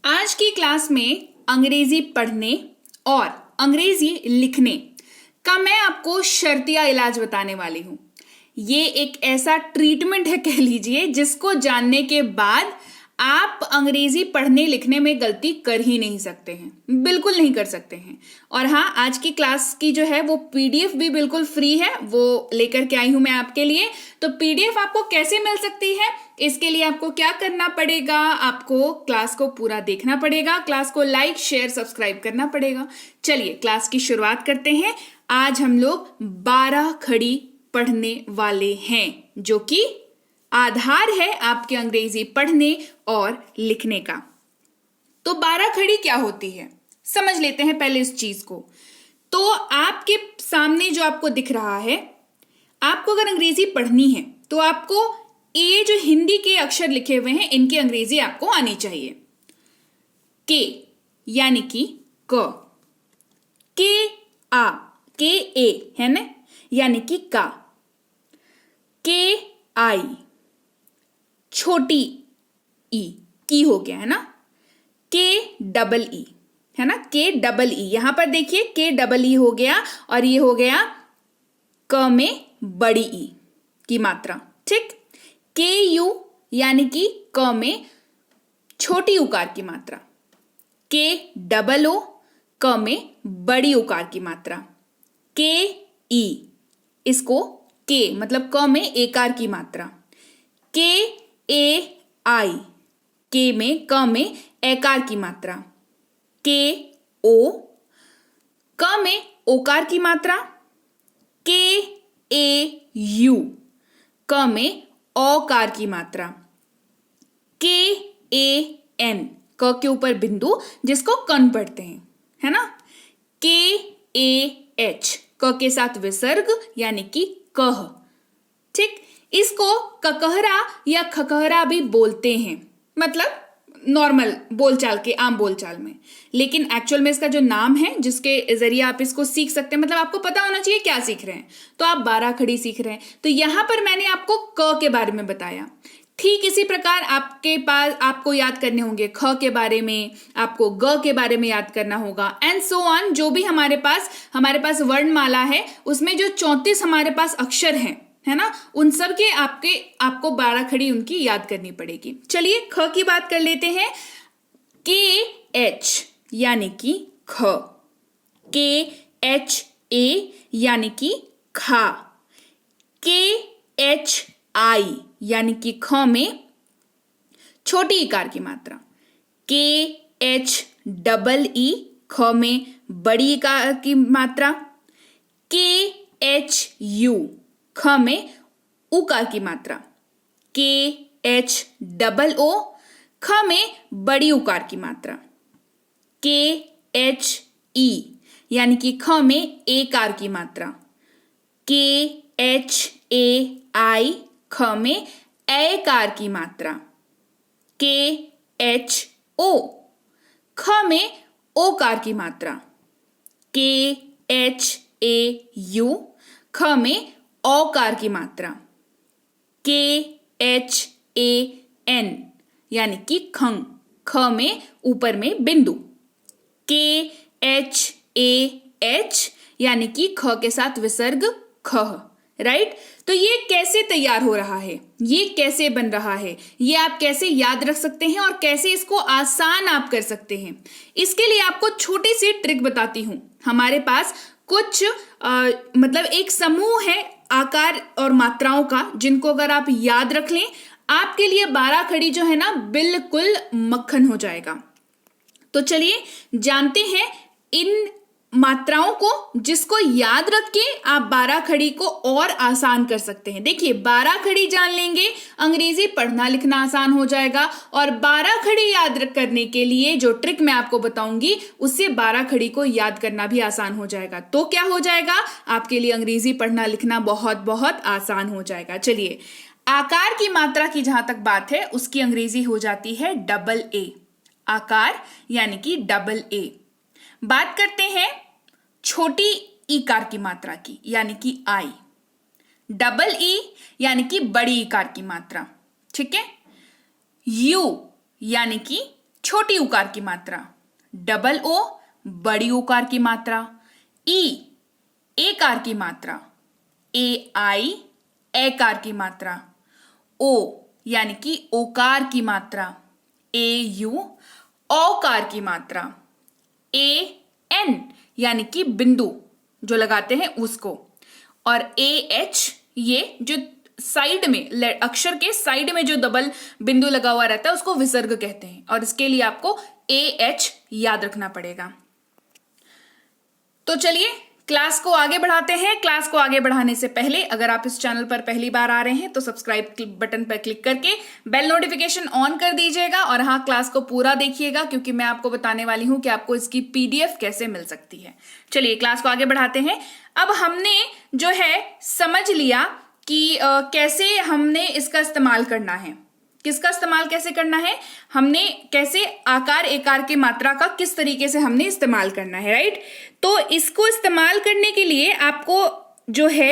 आज की क्लास में अंग्रेजी पढ़ने और अंग्रेजी लिखने का मैं आपको शर्तिया इलाज बताने वाली हूं। ये एक ऐसा ट्रीटमेंट है कह लीजिए जिसको जानने के बाद आप अंग्रेजी पढ़ने लिखने में गलती कर ही नहीं सकते हैं, बिल्कुल नहीं कर सकते हैं। और हाँ, आज की क्लास की जो है वो पीडीएफ भी बिल्कुल फ्री है, वो लेकर के आई हूं मैं आपके लिए। तो पीडीएफ आपको कैसे मिल सकती है, इसके लिए आपको क्या करना पड़ेगा, आपको क्लास को पूरा देखना पड़ेगा, क्लास को लाइक शेयर सब्सक्राइब करना पड़ेगा। चलिए क्लास की शुरुआत करते हैं। आज हम लोग 12 खड़ी पढ़ने वाले हैं, जो कि आधार है आपके अंग्रेजी पढ़ने और लिखने का। तो 12 खड़ी क्या होती है, समझ लेते हैं पहले इस चीज को। तो आपके सामने जो आपको दिख रहा है, आपको अगर अंग्रेजी पढ़नी है तो आपको ये जो हिंदी के अक्षर लिखे हुए हैं इनकी अंग्रेजी आपको आनी चाहिए। के यानी कि क, के आ, के ए है ना, यानी कि का, के आई, छोटी ई, की हो गया है ना, के डबल ई है ना, के डबल ई। यहां पर देखिए के डबल ई हो गया और ये हो गया क में बड़ी ई की मात्रा, ठीक। के यू यानी कि क में छोटी उकार की मात्रा, के डबल ओ क में बड़ी उकार की मात्रा, के ई इसको के मतलब क में एकार की मात्रा, के ए आई के में क में एकार की मात्रा, के ओ क में ओकार की मात्रा, के ए यू क में औकार की मात्रा, के ए एन क के ऊपर बिंदु जिसको कन पढ़ते हैं है ना, के ए एच क के साथ विसर्ग यानी कि कह, ठीक। इसको ककहरा या खकहरा भी बोलते हैं, मतलब नॉर्मल बोलचाल के आम बोलचाल में, लेकिन एक्चुअल में इसका जो नाम है जिसके जरिए आप इसको सीख सकते हैं, मतलब आपको पता होना चाहिए क्या सीख रहे हैं। तो आप 12 खड़ी सीख रहे हैं, तो यहां पर मैंने आपको क के बारे में बताया। ठीक इसी प्रकार आपके पास आपको याद करने होंगे ख के बारे में, आपको ग के बारे में याद करना होगा, एंड सो ऑन। जो भी हमारे पास वर्णमाला है उसमें जो 34 हमारे पास अक्षर हैं है ना, उन सब के आपको 12 खड़ी उनकी याद करनी पड़ेगी। चलिए ख की बात कर लेते हैं। के एच यानी कि ख, के एच ए यानी कि खा, के एच आई यानी कि ख में छोटी इकार की मात्रा, के एच डबल ई ख में बड़ी इकार की मात्रा, के एच यू ख में उकार की मात्रा, के एच डबल ओ ख में बड़ी उकार की मात्रा, के एच ई यानी कि ख में एकार की मात्रा, के एच ए आई ख में एकार की मात्रा, के एच ओ ख में ओकार की मात्रा, के एच ए यू ख में औकार की मात्रा, के एच ए एन यानी कि खंग ख में ऊपर में बिंदु, के एच ए एच यानी कि ख के साथ विसर्ग खह, राइट। तो ये कैसे तैयार हो रहा है, ये कैसे बन रहा है, ये आप कैसे याद रख सकते हैं और कैसे इसको आसान आप कर सकते हैं, इसके लिए आपको छोटी सी ट्रिक बताती हूं। हमारे पास कुछ मतलब एक समूह है आकार और मात्राओं का, जिनको अगर आप याद रख लें आपके लिए 12 खड़ी जो है ना बिल्कुल मक्खन हो जाएगा। तो चलिए जानते हैं इन मात्राओं को, जिसको याद रख के आप 12 खड़ी को और आसान कर सकते हैं। देखिए 12 खड़ी जान लेंगे, अंग्रेजी पढ़ना लिखना आसान हो जाएगा, और 12 खड़ी याद करने के लिए जो ट्रिक मैं आपको बताऊंगी उससे 12 खड़ी को याद करना भी आसान हो जाएगा। तो क्या हो जाएगा, आपके लिए अंग्रेजी पढ़ना लिखना बहुत बहुत आसान हो जाएगा। चलिए आकार की मात्रा की जहां तक बात है उसकी अंग्रेजी हो जाती है डबल ए, आकार यानी कि डबल ए। बात करते हैं छोटी ईकार की मात्रा की यानी कि आई, डबल ई यानी कि बड़ी इकार की मात्रा, ठीक है। यू यानी कि छोटी उकार की मात्रा, डबल ओ बड़ी उकार की मात्रा, ई एकार की मात्रा, ए आई एकार की मात्रा, ओ यानी कि ओकार की मात्रा, ए यू औकार की मात्रा, ए एन यानी कि बिंदु जो लगाते हैं उसको, और ए एच ये जो साइड में अक्षर के साइड में जो डबल बिंदु लगा हुआ रहता है उसको विसर्ग कहते हैं, और इसके लिए आपको ए एच याद रखना पड़ेगा। तो चलिए क्लास को आगे बढ़ाते हैं। क्लास को आगे बढ़ाने से पहले अगर आप इस चैनल पर पहली बार आ रहे हैं तो सब्सक्राइब बटन पर क्लिक करके बेल नोटिफिकेशन ऑन कर दीजिएगा, और हाँ क्लास को पूरा देखिएगा क्योंकि मैं आपको बताने वाली हूं कि आपको इसकी पीडीएफ कैसे मिल सकती है। चलिए क्लास को आगे बढ़ाते हैं। अब हमने जो है समझ लिया कि कैसे हमने इसका इस्तेमाल करना है, किसका इस्तेमाल कैसे करना है, हमने कैसे आकार एकार के मात्रा का किस तरीके से हमने इस्तेमाल करना है, राइट। तो इसको इस्तेमाल करने के लिए आपको जो है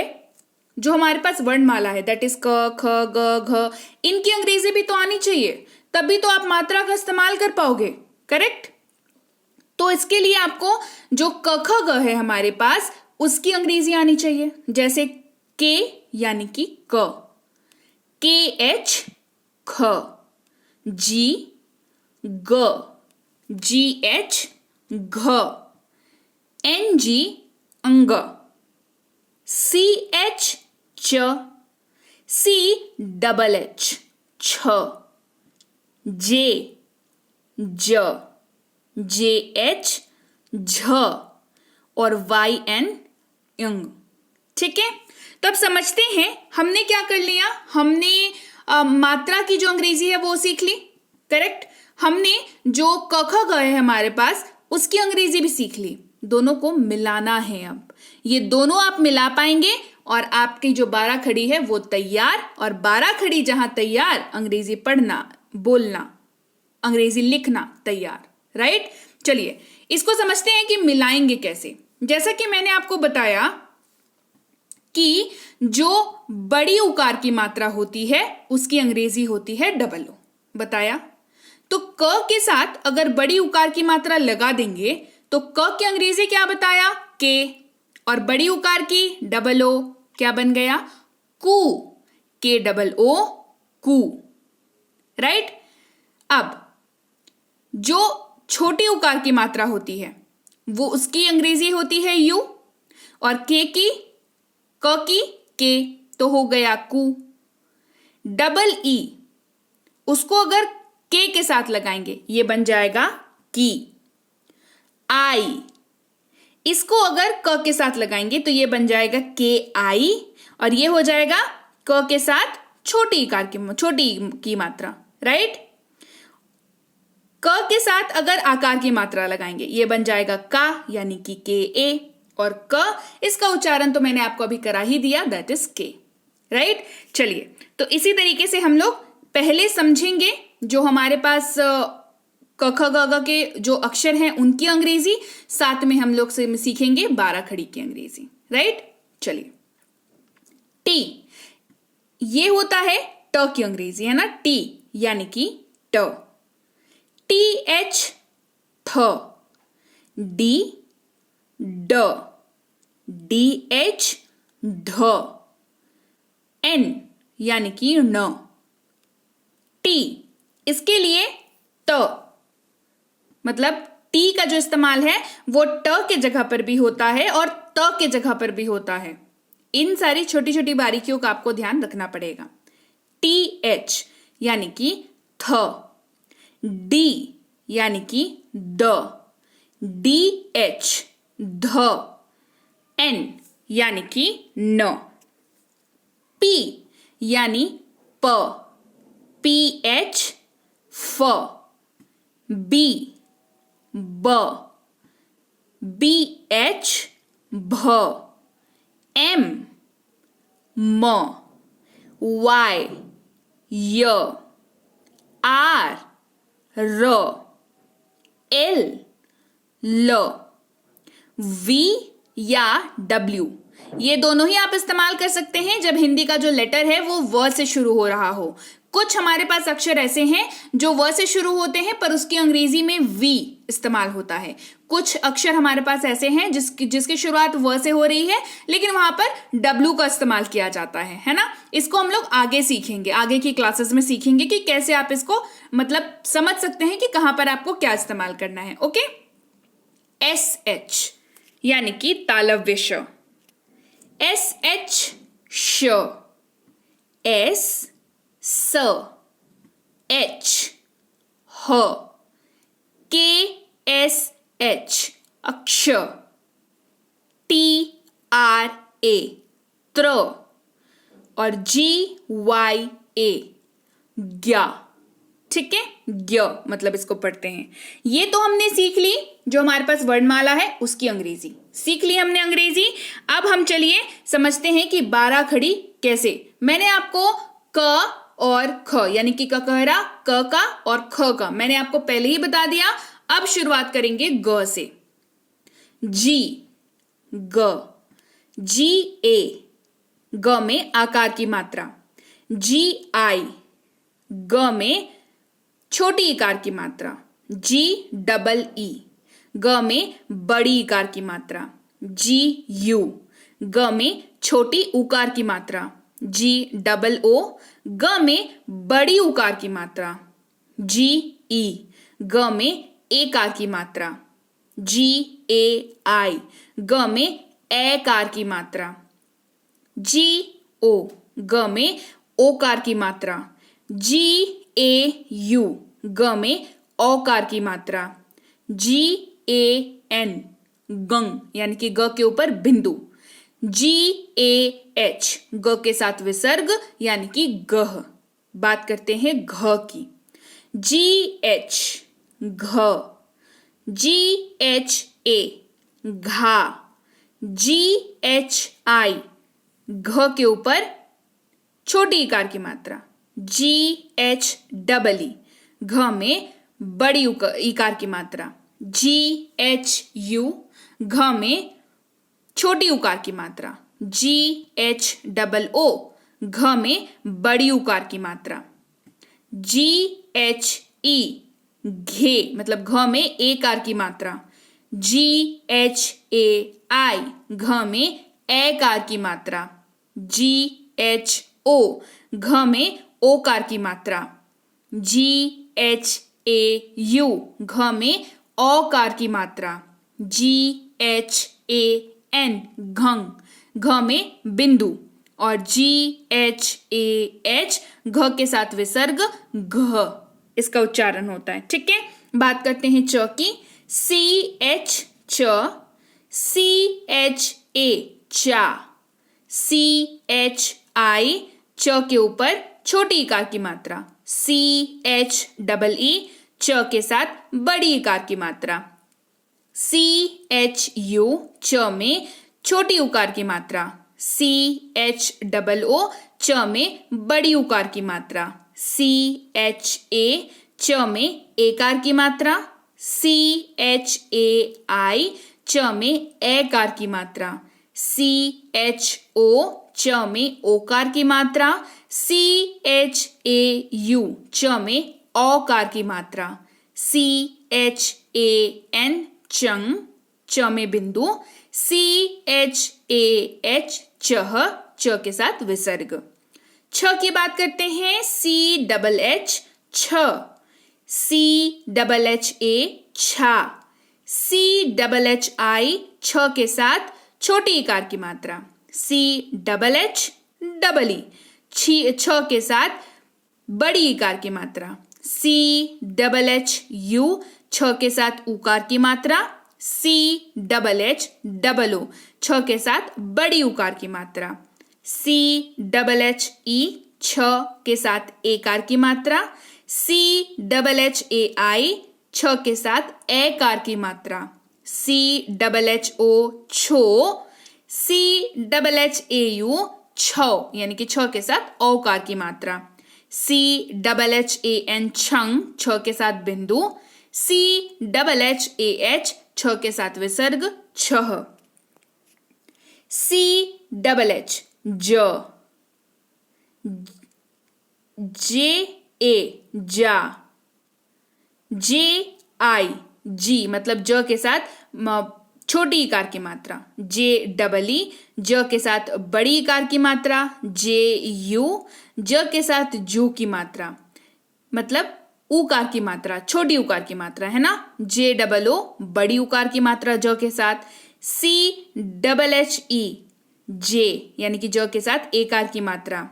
जो हमारे पास वर्णमाला है दैट इज क ख ग घ, इनकी अंग्रेजी भी तो आनी चाहिए, तभी तो आप मात्रा का इस्तेमाल कर पाओगे, करेक्ट। तो इसके लिए आपको जो क ख ग है हमारे पास उसकी अंग्रेजी आनी चाहिए, जैसे के यानी कि क, के एच ख, जी ग, जी एच घ, एन जी अंग, सी एच च, सी डबल एच छ, जे ज, जे एच झ, और वाई एन अंग। ठीक है, तो अब समझते हैं हमने क्या कर लिया, हमने मात्रा की जो अंग्रेजी है वो सीख ली, करेक्ट। हमने जो क ख ग है हमारे पास उसकी अंग्रेजी भी सीख ली, दोनों को मिलाना है। अब ये दोनों आप मिला पाएंगे और आपकी जो 12 खड़ी है वो तैयार, और 12 खड़ी जहां तैयार, अंग्रेजी पढ़ना बोलना अंग्रेजी लिखना तैयार, राइट। चलिए इसको समझते हैं कि मिलाएंगे कैसे। जैसा कि मैंने आपको बताया कि जो बड़ी उकार की मात्रा होती है उसकी अंग्रेजी होती है डबल ओ, बताया। तो क के साथ अगर बड़ी उकार की मात्रा लगा देंगे तो क की अंग्रेजी क्या बताया, के, और बड़ी उकार की डबल ओ क्या बन गया, कू, के डबल ओ कू, राइट। अब जो छोटी उकार की मात्रा होती है वो उसकी अंग्रेजी होती है यू, और के की क की के तो हो गया कू, डबल ई उसको अगर के साथ लगाएंगे ये बन जाएगा की, आई इसको अगर क के साथ लगाएंगे तो ये बन जाएगा के आई, और ये हो जाएगा क के साथ छोटी की मात्रा, राइट। क के साथ अगर आकार की मात्रा लगाएंगे ये बन जाएगा का यानी कि के ए, और क इसका उच्चारण तो मैंने आपको अभी करा ही दिया दैट इज के, राइट। चलिए तो इसी तरीके से हम लोग पहले समझेंगे जो हमारे पास क ख ग घ के जो अक्षर हैं उनकी अंग्रेजी, साथ में हम लोग से सीखेंगे 12 खड़ी की अंग्रेजी, राइट। चलिए टी, ये होता है ट की अंग्रेजी, है ना, टी यानी कि ट, टी एच थ, डी ड, डी एच ढ, एन यानी कि न, टी इसके लिए त, मतलब टी का जो इस्तेमाल है वो ट के जगह पर भी होता है और त के जगह पर भी होता है। इन सारी छोटी छोटी बारीकियों का आपको ध्यान रखना पड़ेगा। टी एच यानी कि थ, डी यानी कि द, डी एच ध, एन यानी कि न, पी यानी प, पी एच फ, बी ब, बी एच भ, एम म, वाई य, आर र, एल ल, वी या डब्ल्यू ये दोनों ही आप इस्तेमाल कर सकते हैं जब हिंदी का जो लेटर है वो व से शुरू हो रहा हो। कुछ हमारे पास अक्षर ऐसे हैं जो व से शुरू होते हैं पर उसकी अंग्रेजी में वी इस्तेमाल होता है। कुछ अक्षर हमारे पास ऐसे हैं जिसकी शुरुआत व से हो रही है लेकिन वहां पर डब्ल्यू का इस्तेमाल किया जाता है ना। इसको हम लोग आगे सीखेंगे, आगे की क्लासेस में सीखेंगे कि कैसे आप इसको मतलब समझ सकते हैं कि कहां पर आपको क्या इस्तेमाल करना है। ओके, एस एच यानी कि तालव्य श, एस एच श, एस स, एच ह, के एस एच अक्ष, टी आर ए त्र और जी वाई ए ज्ञा। ठीक है, ज्ञ मतलब इसको पढ़ते हैं। ये तो हमने सीख ली, जो हमारे पास वर्णमाला है उसकी अंग्रेजी सीख ली हमने अंग्रेजी। अब हम चलिए समझते हैं कि 12 खड़ी कैसे। मैंने आपको क और ख यानी कि ककहरा क का और ख का मैंने आपको पहले ही बता दिया। अब शुरुआत करेंगे ग से। जी ग, जी ए ग में आकार की मात्रा, जी आई ग में छोटी इकार की मात्रा, जी डबल ई ग में बड़ी इकार की मात्रा, जी यू ग में छोटी उकार की मात्रा, जी डबल ओ ग में बड़ी उकार की मात्रा, जी ई ग में एकार की मात्रा, जी ए आई ग में एकार की मात्रा, जी ओ ग में ओकार की मात्रा, जी ए यू ग में औकार की मात्रा, जी ए एन गंग यानी कि ग के ऊपर बिंदु, जी ए एच ग के साथ विसर्ग यानी कि गह। बात करते हैं घ की। जी एच घ, जी एच ए घा, जी एच आई घ के ऊपर छोटी इकार की मात्रा, जी एच डबल ई घ में बड़ी इकार की मात्रा, जी एच यू घ में छोटी उकार की मात्रा, जी एच डबल ओ घ में बड़ी उकार की मात्रा, जी एच ई घे मतलब घ में एकार की मात्रा, जी एच ए आई घ में एकार की मात्रा, जी एच ओ घ में ओकार की मात्रा, जी एच ए यू घ में औकार की मात्रा, जी एच ए एन घंग घ में बिंदु और जी एच ए एच घ के साथ विसर्ग घ इसका उच्चारण होता है। ठीक है, बात करते हैं च की। सी एच च, सी एच ए चा, सी एच आई च के ऊपर छोटी इकार की मात्रा, सी एच डबल ई च के साथ बड़ी इकार की मात्रा, सी एच यू च में छोटी उकार की मात्रा, सी एच डबल ओ च में बड़ी उकार की मात्रा, सी एच ए च में एकार की मात्रा, सी एच ए आई च में एकार की मात्रा, सी एच ओ च में ओकार की मात्रा, सी एच ए यू च में औकार की मात्रा, सी एच ए एन चंग च में बिंदु, सी एच ए एच चह च के साथ विसर्ग। छ की बात करते हैं। सी डबल एच छ, सी डबल एच ए छा, सी डबल एच आई छ के साथ छोटी इकार की मात्रा, C double H double E छ के साथ बड़ी इकार की मात्रा, सी डबल एच यू छ के साथ उकार की मात्रा, C double H double O छ के साथ बड़ी उकार की मात्रा, सी डबल एच ई छ के साथ एकार की मात्रा, सी डबल एच ए आई छ के साथ एकार की मात्रा, सी डबल एच ओ छो, C double H A U छो यानी कि छ के साथ औकार की मात्रा, C double H A N छंग छ के साथ बिंदु, C double H A H छ के साथ विसर्ग छह। CHH ज, JA जा, JI जी मतलब ज के साथ छोटी इकार की मात्रा, JEE ज के साथ बड़ी इकार की मात्रा, JU ज के साथ जू की मात्रा मतलब उकार की मात्रा, छोटी उकार की मात्रा है ना। JOO बड़ी उकार की मात्रा ज के साथ, CHHE जे यानी कि ज के साथ एकार की मात्रा,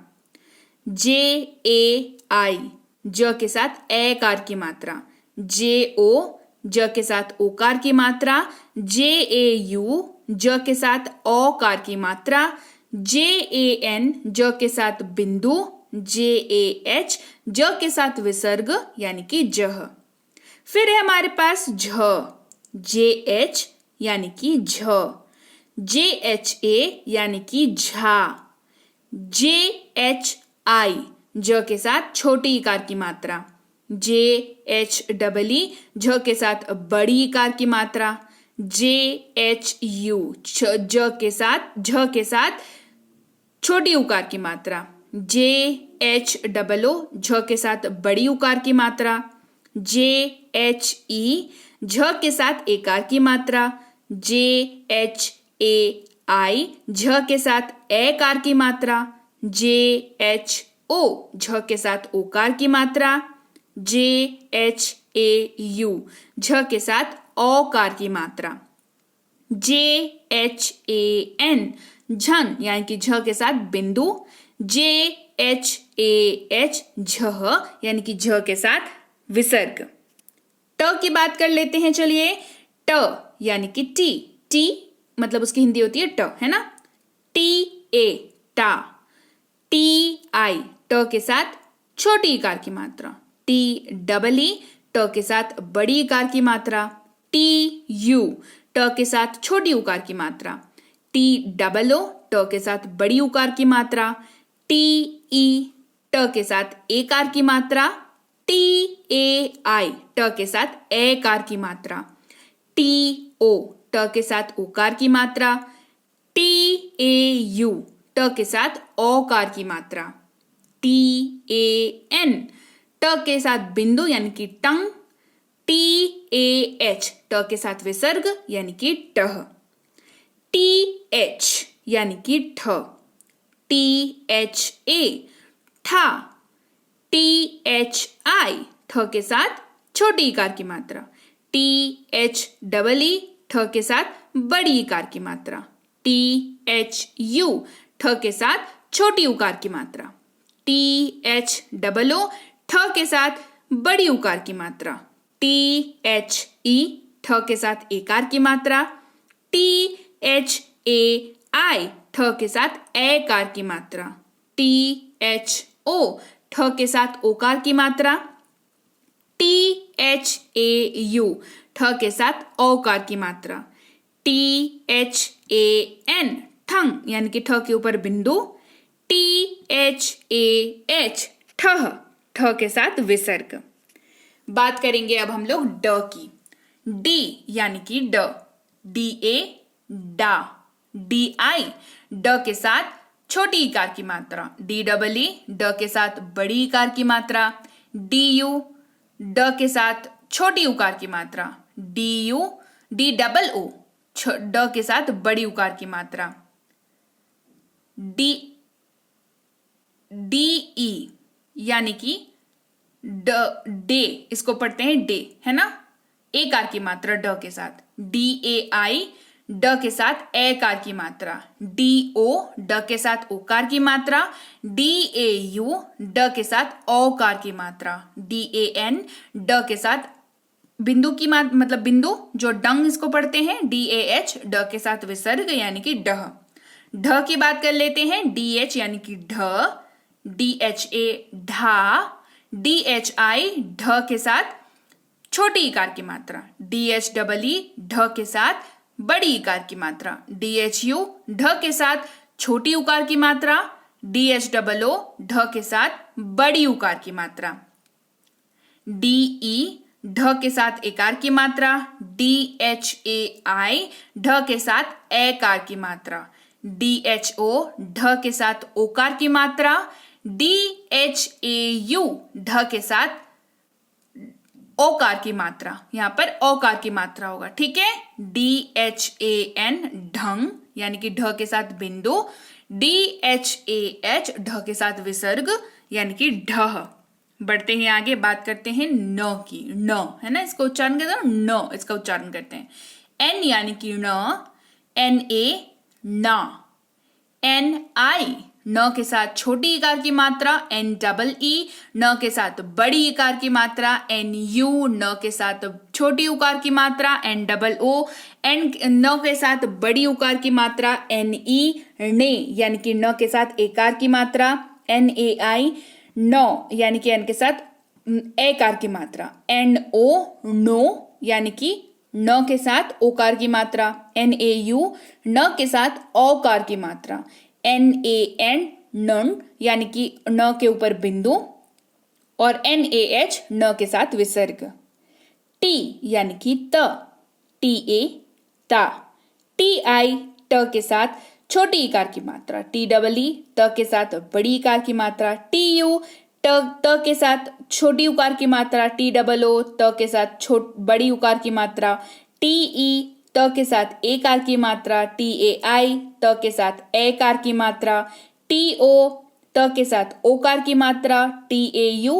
JAI ज के साथ एकार की मात्रा, JO ज के साथ ओकार की मात्रा, JAU ज के साथ औकार की मात्रा, JAN ज के साथ बिंदु, JAH ज के साथ विसर्ग यानी कि जह। फिर है हमारे पास झ, JH यानी कि झ, JHA यानी कि झा, JHI ज के साथ छोटी इकार की मात्रा, JHEE झ के साथ बड़ी इकार की मात्रा, JHU झ के साथ छोटी उकार की मात्रा, JHOO झ के साथ बड़ी उकार की मात्रा, JHE झ के साथ एकार की मात्रा, JHAI झ के साथ एकार की मात्रा, JHO झ के साथ ओकार की मात्रा, JHAU झ के साथ औकार की मात्रा, JHAN झन यानी कि झ के साथ बिंदु, JHAH झह यानी कि झ के साथ विसर्ग। ट की बात कर लेते हैं चलिए। ट यानी कि टी मतलब उसकी हिंदी होती है ट, है ना। TA टा, TI ट के साथ छोटी इकार की मात्रा, TEE ट के साथ बड़ी इकार की मात्रा, TU ट के साथ छोटी उकार की मात्रा, TOO ट के साथ बड़ी उकार की मात्रा, TE ट के साथ एकार की मात्रा, TAI ट के साथ एकार की मात्रा, TO ट के साथ ओकार की मात्रा, TAU ट के साथ औकार की मात्रा, TAN ट के साथ बिंदु यानी कि टंग, TAH ट के साथ विसर्ग यानी कि टह, TH यानी कि ठ, THA ठा, THI ठ के साथ छोटी इकार की मात्रा, THEE ठ के साथ बड़ी इकार की मात्रा, THU ठ के साथ छोटी उकार की मात्रा, THOO ठ के साथ बड़ी उकार की मात्रा, THE ठ के साथ एकार की मात्रा, THAI ठ के साथ एकार की मात्रा, THO ठ के साथ ओकार की मात्रा, THAU ठ के साथ औकार की मात्रा, THAN ठंग यानी कि ठ के ऊपर बिंदु, THAH ठह ठ के साथ विसर्ग। बात करेंगे अब हम लोग ड की। डी यानी कि ड, DA डा, DI ड के साथ छोटी इकार की मात्रा, DEE ड के साथ बड़ी इकार की मात्रा, DU ड के साथ छोटी उकार की मात्रा, DOO ड के साथ बड़ी उकार की मात्रा, DE यानी कि डे, इसको पढ़ते हैं डे, है ना, एकार की मात्रा ड के साथ, DAI ड के साथ एकार की मात्रा, DO ड के साथ ओकार की मात्रा, DAU ड के साथ औकार की मात्रा, DAN ड के साथ बिंदु की मात्रा मतलब बिंदु जो डंग इसको पढ़ते हैं, DAH ड के साथ विसर्ग यानी कि डह। ढ की बात कर लेते हैं। DH यानी कि ढ, DHA ढा, DHI ढ के साथ छोटी इकार की मात्रा, DHEE ढ के साथ बड़ी इकार की मात्रा, DHU ढ के साथ छोटी उकार की मात्रा, DHOO ढ के साथ बड़ी उकार की मात्रा, DE ढ के साथ एकार की मात्रा, DHAI ढ के साथ एकार की मात्रा, DHO ढ के साथ ओकार की मात्रा, DHAU ढ के साथ ओकार की मात्रा, यहां पर ओकार की मात्रा होगा, ठीक है। DHAN ढंग यानी कि ढ के साथ बिंदु, DHAH ढ के साथ विसर्ग यानी कि ढह। बढ़ते हैं आगे, बात करते हैं न की। न है ना, इसका उच्चारण करते हैं न, इसका उच्चारण करते हैं। N यानी कि न, NA ना, NI न के साथ छोटी इकार की मात्रा, NEE न के साथ बड़ी इकार की मात्रा, NU न के साथ छोटी उकार की मात्रा, NOO न के साथ बड़ी उकार की मात्रा, NE ने यानी कि न के साथ एकार की मात्रा, NAI नो यानी कि n के साथ एकार की मात्रा, NO नो यानी कि न के साथ ओकार की मात्रा, NAU न के साथ औकार की मात्रा, NAN नन यानी कि न के ऊपर बिंदु, और NAH न के साथ विसर्ग। T यानी कि त, TA ता, TI ट के साथ छोटी इकार की मात्रा, TEE त के साथ बड़ी इकार की मात्रा, TU त के साथ छोटी उकार की मात्रा, TOO त के साथ बड़ी उकार की मात्रा, TE त के साथ एकार की मात्रा, TAI त के साथ एकार की मात्रा, TO त के साथ ओकार की मात्रा, TAU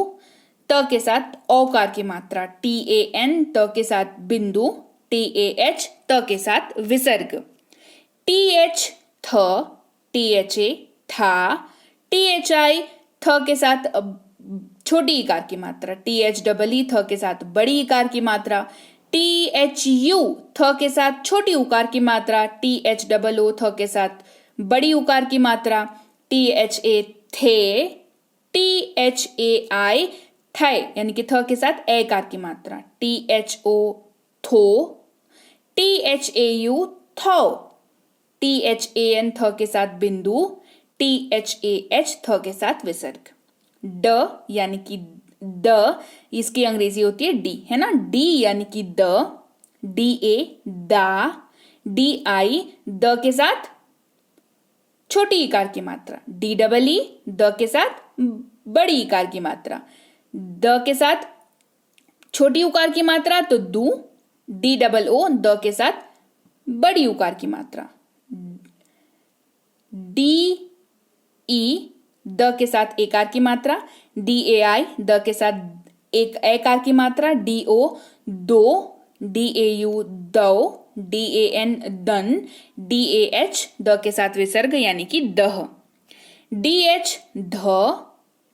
त के साथ औकार की मात्रा, TAN त के साथ बिंदु, TAH त के साथ विसर्ग। TH थ, THA था, THI थ के साथ छोटी इकार की मात्रा, THEE थ के साथ बड़ी इकार की मात्रा, THU थ के साथ छोटी उकार की मात्रा, THOO थ के साथ बड़ी उकार की मात्रा, THA थे, THAI थे यानी कि थ के साथ एकार की मात्रा, THO थो, THAU थो, THAN थ के साथ बिंदु, THAH थ के साथ विसर्ग। ड यानी कि द, इसकी अंग्रेजी होती है डी, है ना। डी यानी कि द, DA दा, DI द के साथ छोटी इकार की मात्रा, DEE द के साथ बड़ी इकार की मात्रा, द के साथ छोटी उकार की मात्रा तो दू, DOO द के साथ बड़ी उकार की मात्रा, DE द के साथ एकार की मात्रा, DAI द के साथ एक एकार की मात्रा, DO दो, DAU दो, DAN दन, DAH द के साथ विसर्ग यानी कि दह, DH ध,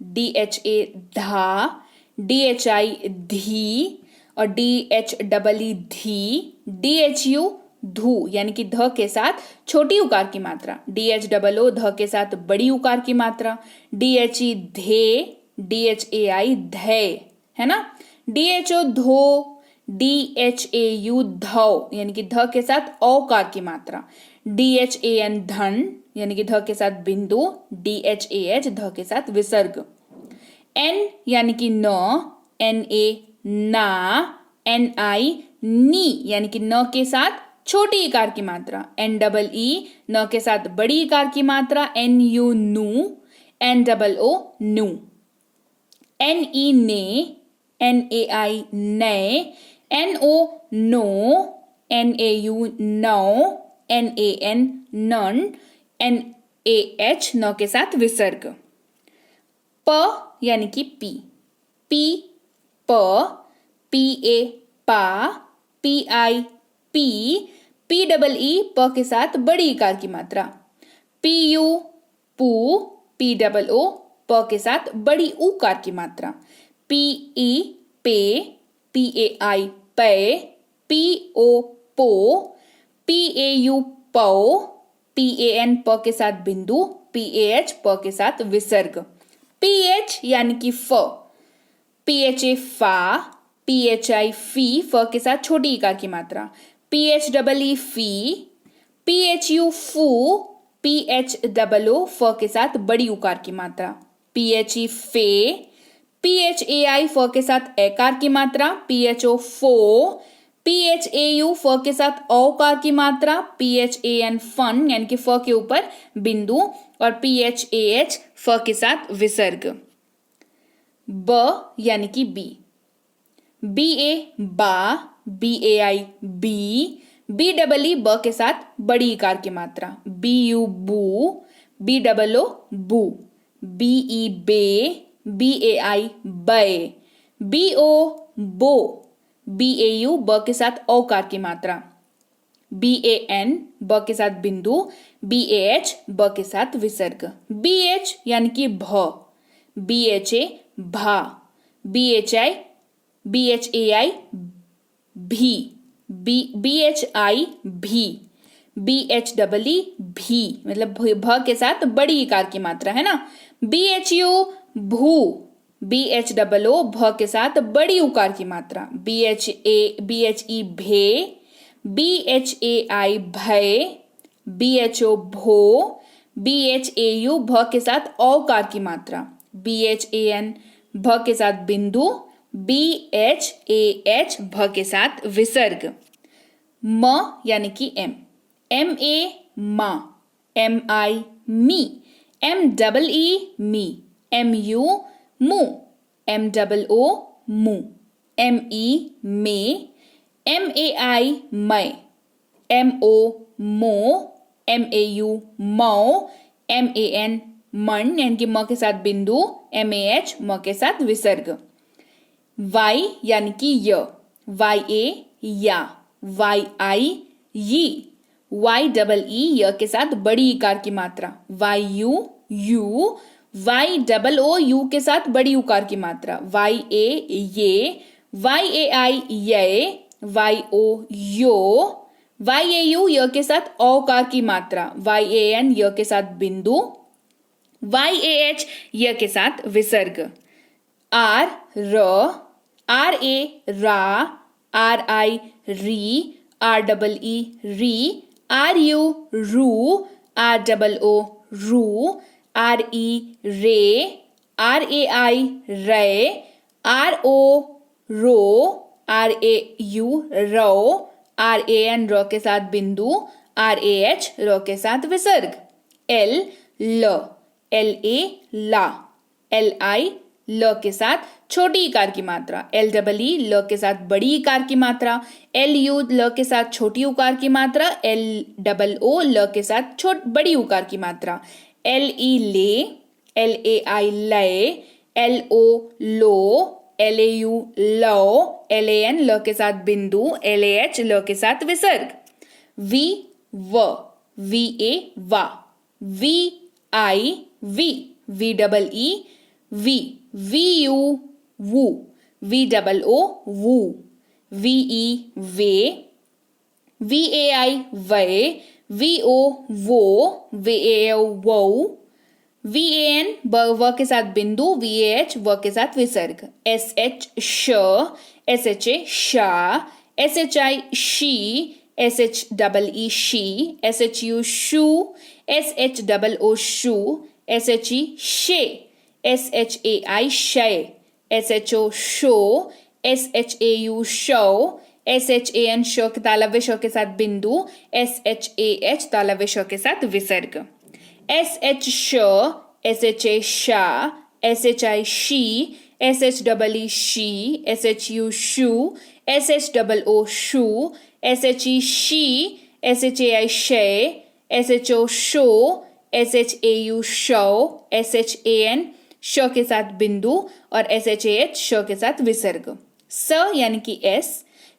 DHA धा, DHI धी और DHEE धी, DHU धू यानी कि ध के साथ छोटी उकार की मात्रा, DHOO ध के साथ बड़ी उकार की मात्रा, DHE धे, DHAI धै, है ना। DHO धो, DHAU धौ यानी कि ध के साथ औकार की मात्रा, DHAN धन यानी कि ध के साथ बिंदु, DHAH ध के साथ विसर्ग। N यानी कि न, NA ना, NI नी यानी कि न के साथ छोटी इकार की मात्रा, NEE न के साथ बड़ी इकार की मात्रा, NU नू, NOO नू, NE ने, NAI नए, NO नो, NAU नौ, NAN नन, NAH न के साथ विसर्ग। प यानी कि पी, प, PA पा, PI पी, PEE प के साथ बड़ी इकार की मात्रा, PU पू, POO प के साथ बड़ी उकार की मात्रा, PE पे, PAI पे, PO पो, PAU पौ, PAN प के साथ बिंदु, PAH प के साथ विसर्ग। PH यानी कि फ, PHA फा, PHI फी फ के साथ छोटी इकार की मात्रा, PHEE फी, PHU फू, PHOO फ के साथ बड़ी उकार की मात्रा, PHE फे, PHAI फ के साथ एकार की मात्रा, PHO फो, PHAU फ के साथ औकार की मात्रा, PHAN फन यानी कि फ के ऊपर बिंदु, और PHAH फ के साथ विसर्ग। ब यानी कि बी, BA बा, BAI बी, BEE ब के साथ बड़ी इकार की मात्रा, BU बू, BOO बू, BE bay, BAI bay, BO बो, BAU ब के साथ औकार की मात्रा, BAN ब के साथ बिंदु, BAH ब के साथ विसर्ग। BH यानी कि भ, BHA भा, BHAI भी, BHI भी, BHEE भी, मतलब भ के साथ बड़ी इकार की मात्रा है ना। BHU भू, BHOO भ के साथ बड़ी उकार की मात्रा, BHE भे, BHAI भय, BHO भो, BHAU भ के साथ औकार की मात्रा, BHAN भ के साथ बिंदु, BHAH भ के साथ विसर्ग। म यानी कि M, MA मा, MI मी, MEE मी, MU मु, MOO मु, ME में, MAI मैं, MO मो, MAU मौ, MAN मन यानी कि म के साथ बिंदु, MAH म के साथ विसर्ग। Y यानी कि य, YA या, YI यी, YEE य के साथ बड़ी इकार की मात्रा, YU यू, YOO यू के साथ बड़ी उकार की मात्रा, YA ये, YAI ये, YO यो, YAU य के साथ औकार की मात्रा, YAN य के साथ बिंदु, YAH य के साथ विसर्ग। R र, RA रा, RI री, REE री, RU रू, ROO रू, RE रे, RAI रे, RO रो, RAU रो, RAN र के साथ बिंदु, RAH र के साथ विसर्ग। L ल, LA ला, LI ल के साथ छोटी इकार की मात्रा, LEE ल के साथ बड़ी इकार की मात्रा, LU ल के साथ छोटी उकार की मात्रा, LOO ल के साथ बड़ी उकार की मात्रा, LE ले, LAI लय, LO लो, LAU लो, LAN ल के साथ बिंदु, LAH ल के साथ विसर्ग। V व, VA वा, VI वी, VEE वी, VU वू, VOO वू, VE वे, VAI वै, VO वो, VAO वो, VAN व के साथ बिंदु, VAH व के साथ विसर्ग। SH श, SHA शा, SHI she, SHEE she, SHU shoe, SHOO shoe, SHE शे, SHAI शय, SHO show, SHAU show, SHAN श तालव्य श के साथ बिंदु, SHAH तालव्य श के साथ विसर्ग। SH श, SHA शा, SHI she, SHEE she, SHU shoe, SHOO shoe, SHE she, SHAI शय, SHO show, SHAU show, SHAN श के साथ बिंदु और SHAH श के साथ विसर्ग। स यानी कि S,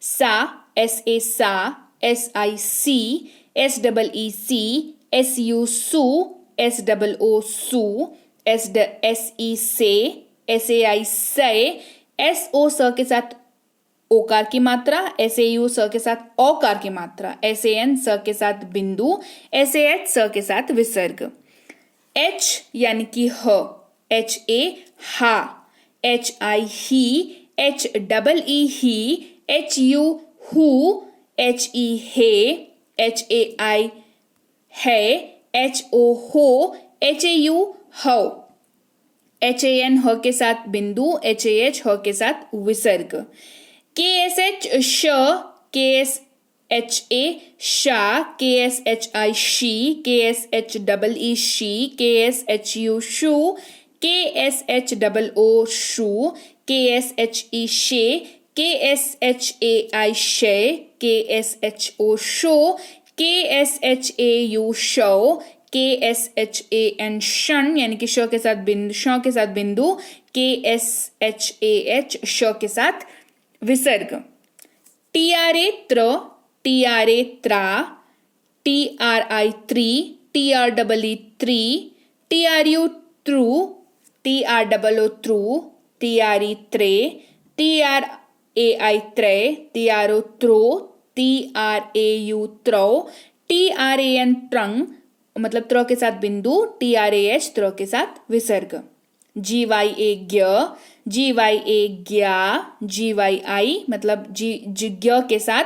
सा, SA सा, SI सी, SEEC, SU सू, SOO सू, SE से, SAI से, SO स के साथ ओकार की मात्रा, SAU स के साथ औकार की मात्रा, SAN स के साथ बिंदु, SAH स के साथ विसर्ग। H यानी कि ह, HA हा, HI ही, HEE ही, HU हु, HE हे, HAI है, HO हो, HAU हो, HAN ह के साथ बिंदु, HAH ह के साथ विसर्ग। KSH श, KSHA शा, KSHI she, KSHEE she, KSHU shoe, KSHOO shoe, KSHE शे, KSHAI शे, KSHO show, KSHAU show, KSHAN शन यानी कि श के साथ बिंदु, KSHAH श के साथ विसर्ग। TRA त्र, TRA त्रा, TRI त्री, TREE त्री, TRU true, TROO true, TRE त्रे, TRAI त्रे, TRO throw, TRAU throw, TRAN ट्रंग मतलब त्र के साथ बिंदु, TRAH त्र के साथ विसर्ग। GYA ज्ञ, GYA ज्ञा, GYI मतलब ज्ञ के साथ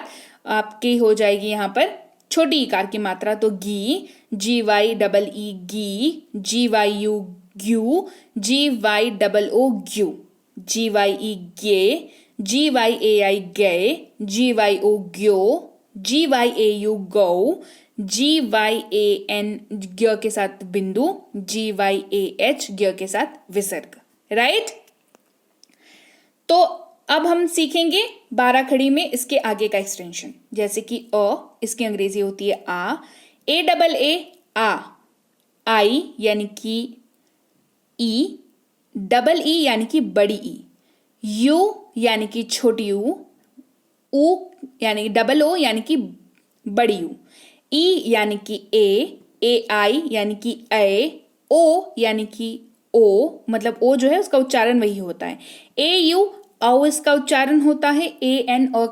आपकी हो जाएगी यहाँ पर छोटी इकार की मात्रा तो गी, GYEE गी, GYU Gue, GYOO Gue, GYE गे, GYAI गे, GYO ग्यो, GYAU गौ, GYAN ज्ञ के साथ बिंदु, GYAH ज्ञ के साथ विसर्ग। राइट? तो अब हम सीखेंगे 12 खड़ी में इसके आगे का एक्सटेंशन, जैसे कि इसकी अंग्रेजी होती है आ, AA आ, आई यानी कि ई, डबल ई यानी कि बड़ी ई, यू यानी कि छोटी यू, ऊ यानी डबल ओ यानी कि बड़ी यू, ई यानी कि ए आई यानी कि ए, ओ यानी कि ओ मतलब ओ जो है उसका उच्चारण वही होता है, AU औ इसका उच्चारण होता है, AN अ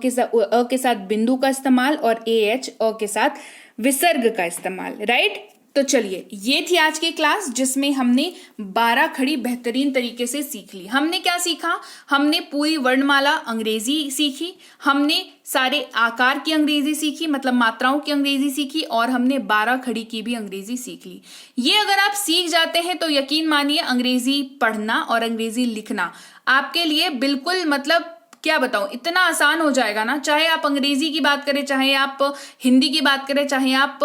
के साथ बिंदु का इस्तेमाल और AH अ के साथ विसर्ग का इस्तेमाल। राइट? तो चलिए, ये थी आज की क्लास जिसमें हमने 12 खड़ी बेहतरीन तरीके से सीख ली। हमने क्या सीखा? हमने पूरी वर्णमाला अंग्रेजी सीखी, हमने सारे आकार की अंग्रेजी सीखी मतलब मात्राओं की अंग्रेजी सीखी, और हमने 12 खड़ी की भी अंग्रेजी सीख ली। ये अगर आप सीख जाते हैं तो यकीन मानिए अंग्रेजी पढ़ना और अंग्रेजी लिखना आपके लिए बिल्कुल मतलब क्या बताऊं, इतना आसान हो जाएगा ना। चाहे आप अंग्रेजी की बात करें, चाहे आप हिंदी की बात करें, चाहे आप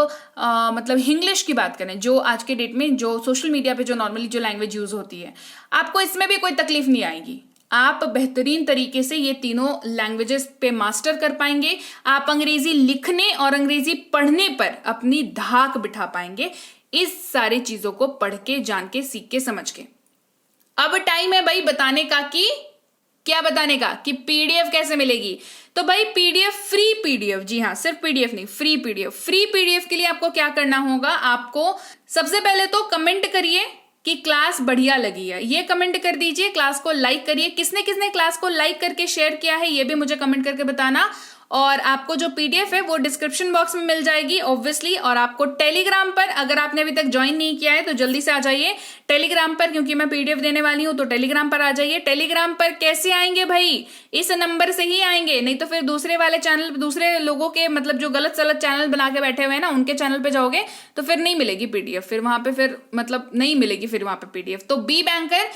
मतलब इंग्लिश की बात करें, जो आज के डेट में जो सोशल मीडिया पे जो नॉर्मली जो लैंग्वेज यूज होती है, आपको इसमें भी कोई तकलीफ नहीं आएगी। आप बेहतरीन तरीके से ये तीनों लैंग्वेजेस पे मास्टर कर पाएंगे। आप अंग्रेजी लिखने और अंग्रेजी पढ़ने पर अपनी धाक बिठा पाएंगे, इस सारी चीजों को पढ़ के, जान के, सीख के, समझ के। अब टाइम है भाई बताने का कि क्या बताने का कि पीडीएफ कैसे मिलेगी। तो भाई पीडीएफ, फ्री पीडीएफ, जी हाँ, सिर्फ पीडीएफ नहीं, फ्री पीडीएफ। फ्री पीडीएफ के लिए आपको क्या करना होगा, आपको सबसे पहले तो कमेंट करिए कि क्लास बढ़िया लगी है, ये कमेंट कर दीजिए। क्लास को लाइक करिए, किसने किसने क्लास को लाइक करके शेयर किया है ये भी मुझे कमेंट करके बताना। और आपको जो पीडीएफ है वो डिस्क्रिप्शन बॉक्स में मिल जाएगी ऑब्वियसली। और आपको टेलीग्राम पर, अगर आपने अभी तक ज्वाइन नहीं किया है तो जल्दी से आ जाइए टेलीग्राम पर, क्योंकि मैं पीडीएफ देने वाली हूं, तो टेलीग्राम पर आ जाइए। टेलीग्राम पर कैसे आएंगे भाई? इस नंबर से ही आएंगे, नहीं तो फिर दूसरे वाले चैनल, दूसरे लोगों के मतलब जो गलत सलत चैनल बना के बैठे हुए हैं ना, उनके चैनल पे जाओगे तो फिर नहीं मिलेगी पीडीएफ, फिर वहां पे फिर मतलब नहीं मिलेगी फिर वहां पे पीडीएफ। तो Be Banker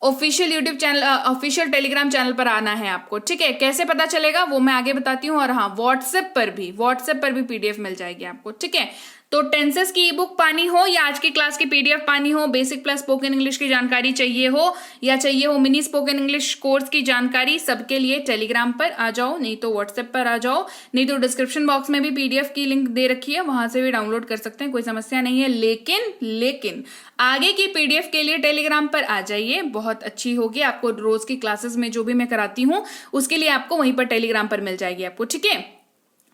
official YouTube channel, official Telegram channel पर आना है आपको, ठीक है। कैसे पता चलेगा वो मैं आगे बताती हूँ। और हाँ, व्हाट्सएप पर भी पीडीएफ मिल जाएगी आपको, ठीक है। तो टेंसेस की ई बुक पानी हो या आज की क्लास की पीडीएफ पानी हो, बेसिक प्लस स्पोकन इंग्लिश की जानकारी चाहिए हो या चाहिए हो मिनी स्पोकन इंग्लिश कोर्स की जानकारी, सबके लिए टेलीग्राम पर आ जाओ, नहीं तो व्हाट्सएप पर आ जाओ, नहीं तो डिस्क्रिप्शन बॉक्स में भी पीडीएफ की लिंक दे रखी है, वहां से भी डाउनलोड कर सकते हैं, कोई समस्या नहीं है। लेकिन आगे की पीडीएफ के लिए टेलीग्राम पर आ जाइए, बहुत अच्छी होगी। आपको रोज की क्लासेस में जो भी मैं कराती हूँ उसके लिए आपको वहीं पर टेलीग्राम पर मिल जाएगी आपको, ठीक है।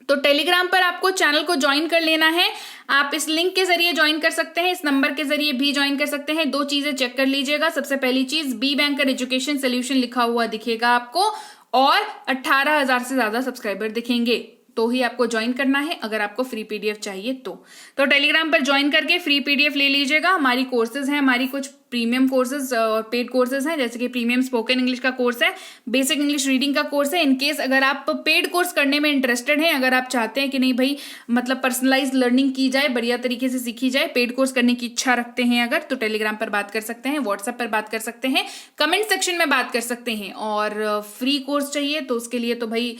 तो टेलीग्राम पर आपको चैनल को ज्वाइन कर लेना है। आप इस लिंक के जरिए ज्वाइन कर सकते हैं, इस नंबर के जरिए भी ज्वाइन कर सकते हैं। 2 चीजें चेक कर लीजिएगा। सबसे पहली चीज, बी बैंकर एजुकेशन सोल्यूशन लिखा हुआ दिखेगा आपको और 18,000 से ज्यादा सब्सक्राइबर दिखेंगे, तो ही आपको ज्वाइन करना है अगर आपको फ्री पीडीएफ चाहिए तो टेलीग्राम पर ज्वाइन करके फ्री पीडीएफ ले लीजिएगा। हमारी कोर्सेज हैं, हमारी कुछ प्रीमियम कोर्सेज और पेड कोर्सेज हैं, जैसे कि प्रीमियम स्पोकन इंग्लिश का कोर्स है, बेसिक इंग्लिश रीडिंग का कोर्स है। इनकेस अगर आप पेड कोर्स करने में इंटरेस्टेड हैं, अगर आप चाहते हैं कि नहीं भाई मतलब पर्सनलाइज लर्निंग की जाए, बढ़िया तरीके से सीखी जाए, पेड कोर्स करने की इच्छा रखते हैं अगर, तो टेलीग्राम पर बात कर सकते हैं, व्हाट्सएप पर बात कर सकते हैं, कमेंट सेक्शन में बात कर सकते हैं। और फ्री कोर्स चाहिए तो उसके लिए तो भाई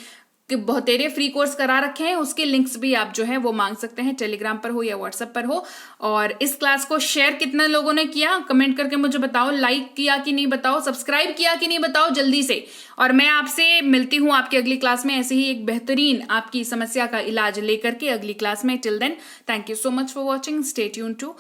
कि बहुतेरे फ्री कोर्स करा रखे हैं, उसके लिंक्स भी आप जो है वो मांग सकते हैं, टेलीग्राम पर हो या व्हाट्सएप पर हो। और इस क्लास को शेयर कितने लोगों ने किया कमेंट करके मुझे बताओ, लाइक किया कि नहीं बताओ, सब्सक्राइब किया कि नहीं बताओ जल्दी से। और मैं आपसे मिलती हूँ आपकी अगली क्लास में ऐसे ही एक बेहतरीन आपकी समस्या का इलाज लेकर के अगली क्लास में। Till then, thank you so much for watching, stay tuned to